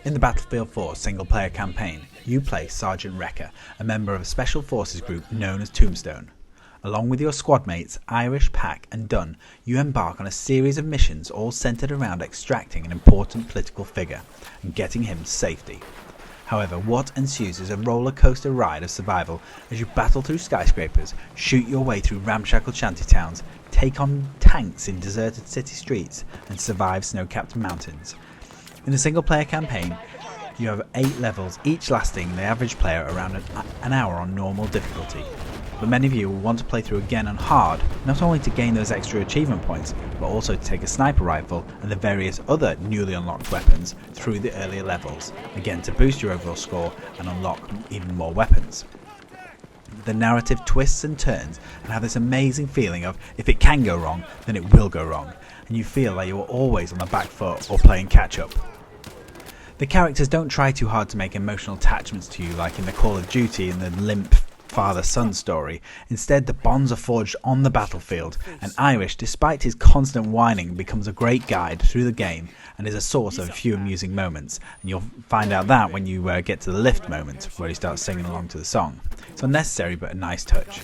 In the Battlefield 4 single-player campaign, you play Sergeant Wrecker, a member of a special forces group known as Tombstone. Along with your squad mates Irish, Pack and Dunn, you embark on a series of missions all centred around extracting an important political figure and getting him to safety. However, what ensues is a roller coaster ride of survival as you battle through skyscrapers, shoot your way through ramshackle shantytowns, take on tanks in deserted city streets and survive snow-capped mountains. In the single-player campaign, you have 8 levels, each lasting the average player around an hour on normal difficulty. But many of you will want to play through again on hard, not only to gain those extra achievement points, but also to take a sniper rifle and the various other newly unlocked weapons through the earlier levels, again to boost your overall score and unlock even more weapons. The narrative twists and turns and have this amazing feeling of if it can go wrong, then it will go wrong, and you feel like you are always on the back foot or playing catch up. The characters don't try too hard to make emotional attachments to you like in the Call of Duty and the limp father-son story. Instead, the bonds are forged on the battlefield, and Irish, despite his constant whining, becomes a great guide through the game and is a source of a few amusing moments. And you'll find out that when you get to the lift moment, where he starts singing along to the song. It's unnecessary but a nice touch.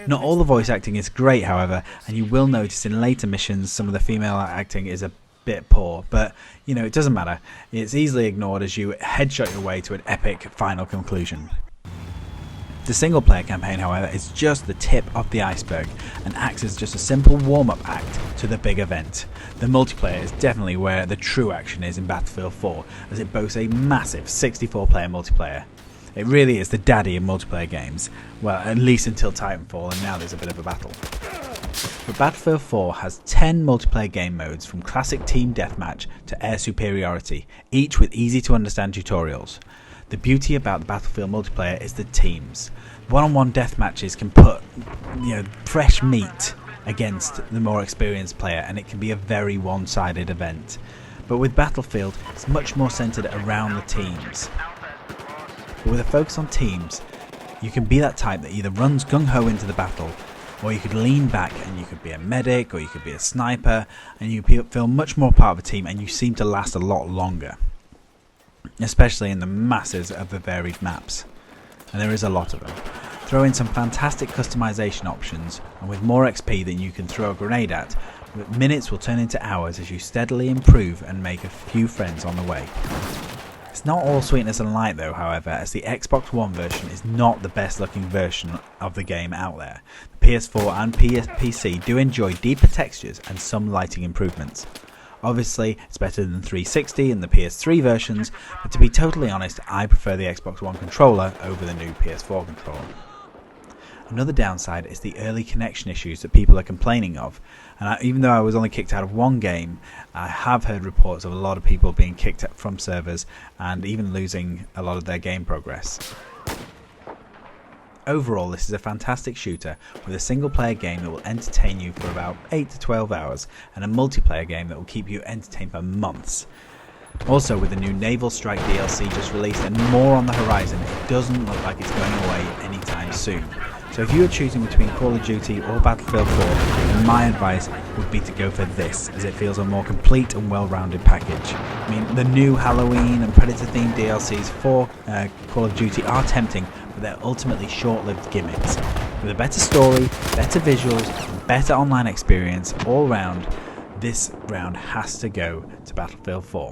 Not all the voice acting is great, however, and you will notice in later missions some of the female acting is a bit poor, but it doesn't matter. It's easily ignored as you headshot your way to an epic final conclusion. The single player campaign, however, is just the tip of the iceberg and acts as just a simple warm-up act to the big event. The multiplayer is definitely where the true action is in Battlefield 4, as it boasts a massive 64-player multiplayer. It really is the daddy of multiplayer games, well, at least until Titanfall, and now there's a bit of a battle. But Battlefield 4 has 10 multiplayer game modes, from classic team deathmatch to air superiority, each with easy to understand tutorials. The beauty about the Battlefield multiplayer is the teams. One-on-one deathmatches can put fresh meat against the more experienced player, and it can be a very one-sided event. But with Battlefield, it's much more centered around the teams. But with a focus on teams, you can be that type that either runs gung-ho into the battle, or you could lean back and you could be a medic, or you could be a sniper, and you feel much more part of a team, and you seem to last a lot longer. Especially in the masses of the varied maps. And there is a lot of them. Throw in some fantastic customization options, and with more XP than you can throw a grenade at, minutes will turn into hours as you steadily improve and make a few friends on the way. It's not all sweetness and light though, however, as the Xbox One version is not the best looking version of the game out there. The PS4 and PC do enjoy deeper textures and some lighting improvements. Obviously, it's better than 360 and the PS3 versions, but to be totally honest, I prefer the Xbox One controller over the new PS4 controller. Another downside is the early connection issues that people are complaining of, and even though I was only kicked out of one game, I have heard reports of a lot of people being kicked out from servers and even losing a lot of their game progress. Overall, this is a fantastic shooter with a single player game that will entertain you for about 8 to 12 hours and a multiplayer game that will keep you entertained for months. Also, with the new Naval Strike DLC just released and more on the horizon, it doesn't look like it's going away anytime soon. So if you are choosing between Call of Duty or Battlefield 4, then my advice would be to go for this, as it feels a more complete and well-rounded package. I mean, the new Halloween and Predator-themed DLCs for Call of Duty are tempting, but they're ultimately short-lived gimmicks. With a better story, better visuals, and better online experience all round, this round has to go to Battlefield 4.